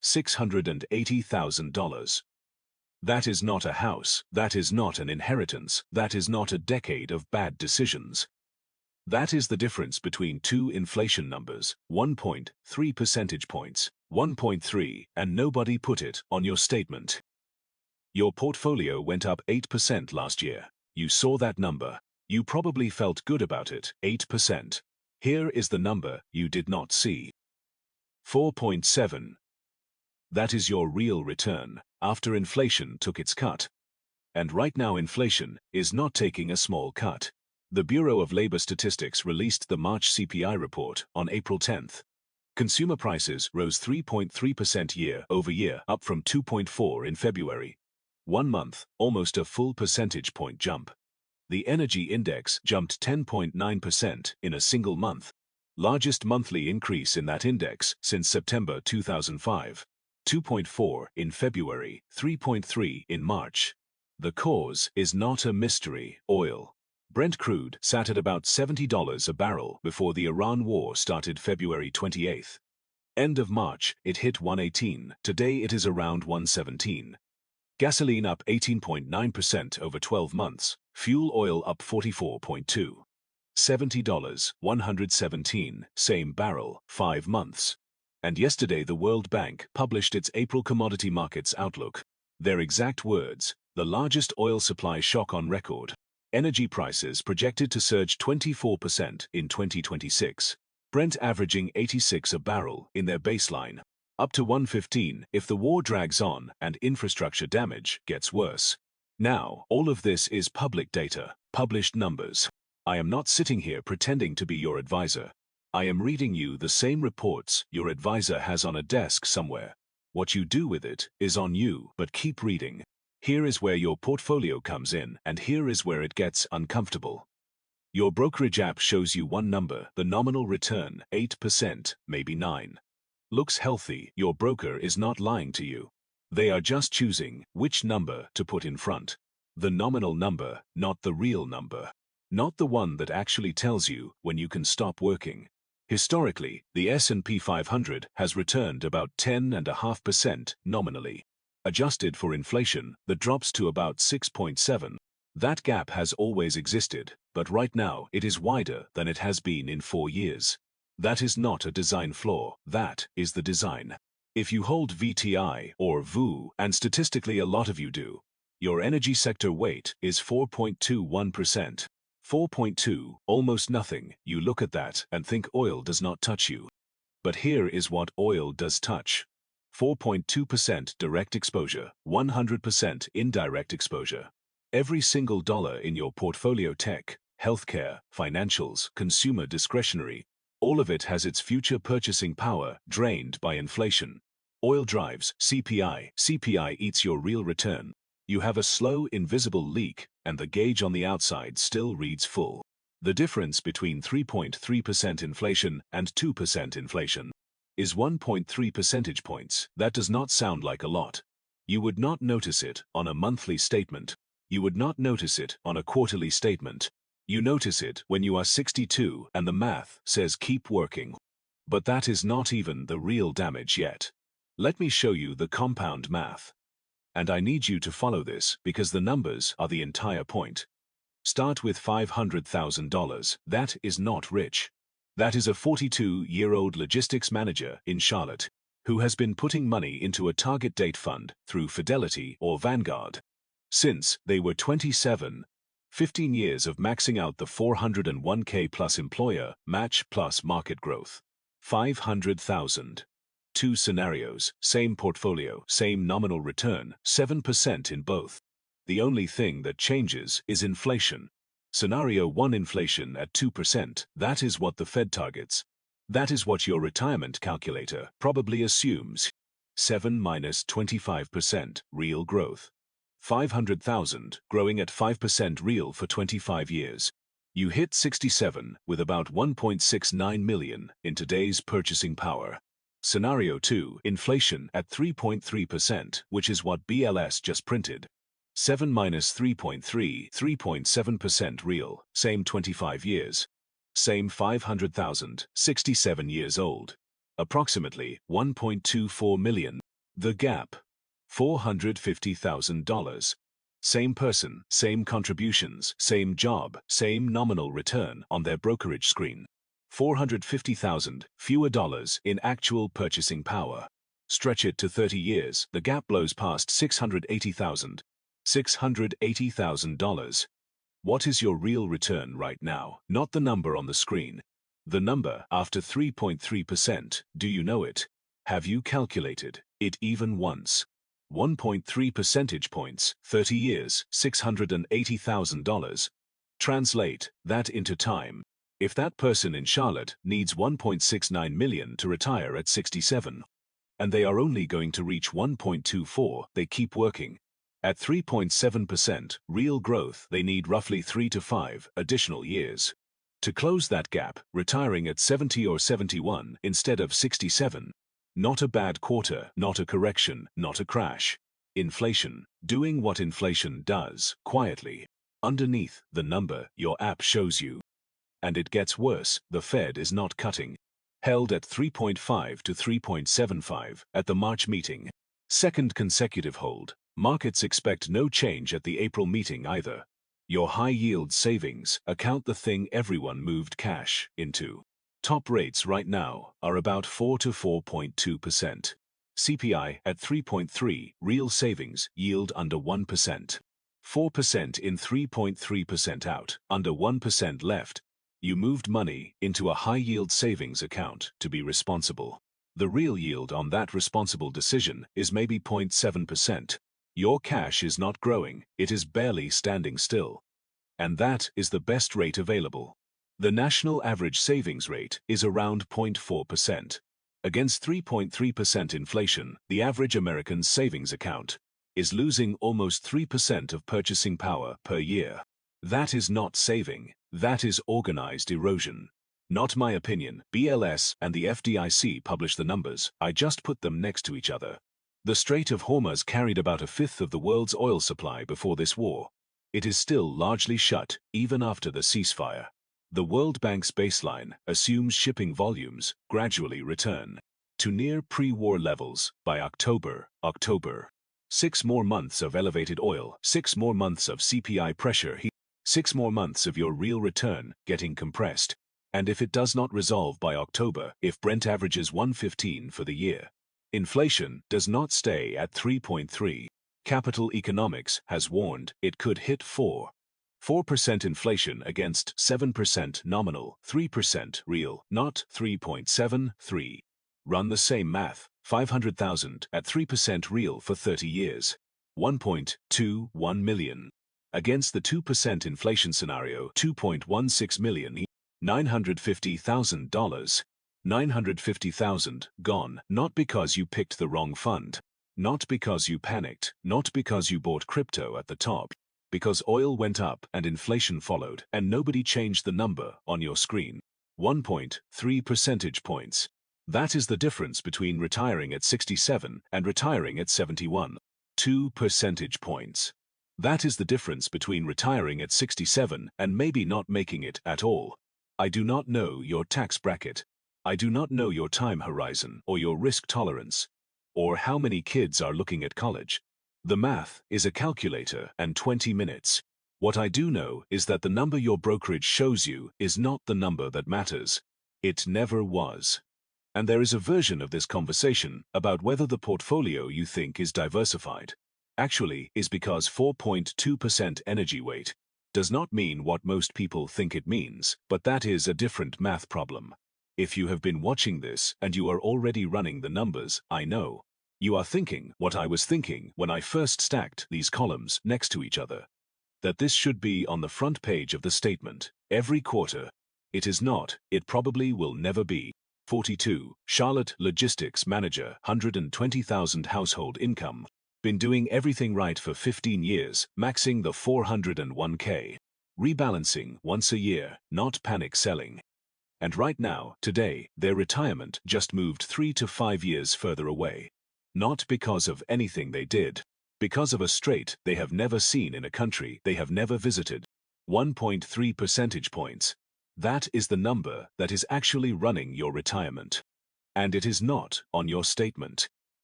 $680,000. That is not a house, that is not an inheritance, that is not a decade of bad decisions. That is the difference between two inflation numbers, 1.3 percentage points, 1.3, and nobody put it on your statement. Your portfolio went up 8% last year. You saw that number. You probably felt good about it, 8%. Here is the number you did not see. 4.7. That is your real return, after inflation took its cut. And right now inflation is not taking a small cut. The Bureau of Labor Statistics released the March CPI report on April 10th. Consumer prices rose 3.3% year-over-year, up from 2.4% in February. 1 month, almost a full percentage point jump. The energy index jumped 10.9% in a single month, largest monthly increase in that index since September 2005. 2.4% in February, 3.3% in March. The cause is not a mystery: oil. Brent crude sat at about $70 a barrel before the Iran war started February 28th. End of March, it hit 118. Today it is around 117. Gasoline up 18.9% over 12 months. Fuel oil up 44.2%. $70, 117, same barrel, 5 months. And yesterday the World Bank published its April commodity markets outlook. Their exact words: the largest oil supply shock on record. Energy prices projected to surge 24% in 2026. Brent averaging 86 a barrel in their baseline, up to 115 if the war drags on and infrastructure damage gets worse. Now, all of this is public data, published numbers. I am not sitting here pretending to be your advisor. I am reading you the same reports your advisor has on a desk somewhere. What you do with it is on you, but keep reading. Here is where your portfolio comes in, and here is where it gets uncomfortable. Your brokerage app shows you one number, the nominal return, 8%, maybe 9%. Looks healthy. Your broker is not lying to you. They are just choosing which number to put in front. The nominal number, not the real number. Not the one that actually tells you when you can stop working. Historically, the S&P 500 has returned about 10.5% nominally. Adjusted for inflation, that drops to about 6.7%. That gap has always existed, but right now it is wider than it has been in 4 years. That is not a design flaw, that is the design. If you hold VTI or VU, and statistically a lot of you do, your energy sector weight is 4.21%. 4.2, almost nothing. You look at that and think oil does not touch you. But here is what oil does touch. 4.2% direct exposure, 100% indirect exposure. Every single dollar in your portfolio: tech, healthcare, financials, consumer discretionary, all of it has its future purchasing power drained by inflation. Oil drives CPI. CPI eats your real return. You have a slow, invisible leak, and the gauge on the outside still reads full. The difference between 3.3% inflation and 2% inflation is 1.3 percentage points. That does not sound like a lot. You would not notice it on a monthly statement. You would not notice it on a quarterly statement. You notice it when you are 62 and the math says keep working. But that is not even the real damage yet. Let me show you the compound math. And I need you to follow this because the numbers are the entire point. Start with $500,000. That is not rich. That is a 42-year-old logistics manager in Charlotte who has been putting money into a target date fund through Fidelity or Vanguard since they were 27. 15 years of maxing out the 401k plus employer match plus market growth. 500,000. 2 scenarios, same portfolio, same nominal return, 7% in both. The only thing that changes is inflation. Scenario 1, inflation at 2%, that is what the Fed targets. That is what your retirement calculator probably assumes. 7 minus 25%, real growth. 500,000, growing at 5% real for 25 years. You hit 67 with about 1.69 million in today's purchasing power. Scenario 2, inflation at 3.3%, which is what BLS just printed. 7 minus 3.3, 3.7% real, same 25 years. Same 500,000, 67 years old. Approximately 1.24 million. The gap, $450,000. Same person, same contributions, same job, same nominal return on their brokerage screen. 450,000 fewer dollars in actual purchasing power. Stretch it to 30 years, the gap blows past $680,000. $680,000. What is your real return right now? Not the number on the screen. The number after 3.3%. Do you know it? Have you calculated it even once? 1.3 percentage points, 30 years, $680,000. Translate that into time. If that person in Charlotte needs 1.69 million to retire at 67, and they are only going to reach 1.24, they keep working. At 3.7% real growth, they need roughly 3 to 5 additional years. To close that gap, retiring at 70 or 71 instead of 67. Not a bad quarter, not a correction, not a crash. Inflation, doing what inflation does, quietly. Underneath the number your app shows you. And it gets worse, the Fed is not cutting. Held at 3.5 to 3.75 at the March meeting. Second consecutive hold. Markets expect no change at the April meeting either. Your high-yield savings account, the thing everyone moved cash into. Top rates right now are about 4 to 4.2%. CPI at 3.3, real savings yield under 1%. 4% in, 3.3% out, under 1% left. You moved money into a high-yield savings account to be responsible. The real yield on that responsible decision is maybe 0.7%. Your cash is not growing, it is barely standing still. And that is the best rate available. The national average savings rate is around 0.4%. Against 3.3% inflation, the average American savings account is losing almost 3% of purchasing power per year. That is not saving, that is organized erosion. Not my opinion. BLS and the FDIC publish the numbers, I just put them next to each other. The Strait of Hormuz carried about a fifth of the world's oil supply before this war. It is still largely shut, even after the ceasefire. The World Bank's baseline assumes shipping volumes gradually return to near pre-war levels by October. 6 more months of elevated oil, 6 more months of CPI pressure, 6 more months of your real return getting compressed. And if it does not resolve by October, if Brent averages 115 for the year, inflation does not stay at 3.3. Capital Economics has warned it could hit 4% inflation against 7% nominal, 3% real, not 3.73. Run the same math. 500,000 at 3% real for 30 years. 1.21 million. Against the 2% inflation scenario, 2.16 million. $950,000. 950,000 gone, not because you picked the wrong fund, not because you panicked, not because you bought crypto at the top, because oil went up and inflation followed and nobody changed the number on your screen. 1.3 percentage points. That is the difference between retiring at 67 and retiring at 71. 2 percentage points. That is the difference between retiring at 67 and maybe not making it at all. I do not know your tax bracket. I do not know your time horizon or your risk tolerance, or how many kids are looking at college. The math is a calculator and 20 minutes. What I do know is that the number your brokerage shows you is not the number that matters. It never was. And there is a version of this conversation about whether the portfolio you think is diversified actually is, because 4.2% energy weight does not mean what most people think it means, but that is a different math problem. If you have been watching this and you are already running the numbers, I know. You are thinking what I was thinking when I first stacked these columns next to each other. That this should be on the front page of the statement every quarter. It is not, it probably will never be. 42, Charlotte Logistics Manager, 120,000 household income. Been doing everything right for 15 years, maxing the 401k. Rebalancing once a year, not panic selling. And right now, today, their retirement just moved 3 to 5 years further away. Not because of anything they did. Because of a strait they have never seen in a country they have never visited. 1.3 percentage points. That is the number that is actually running your retirement. And it is not on your statement.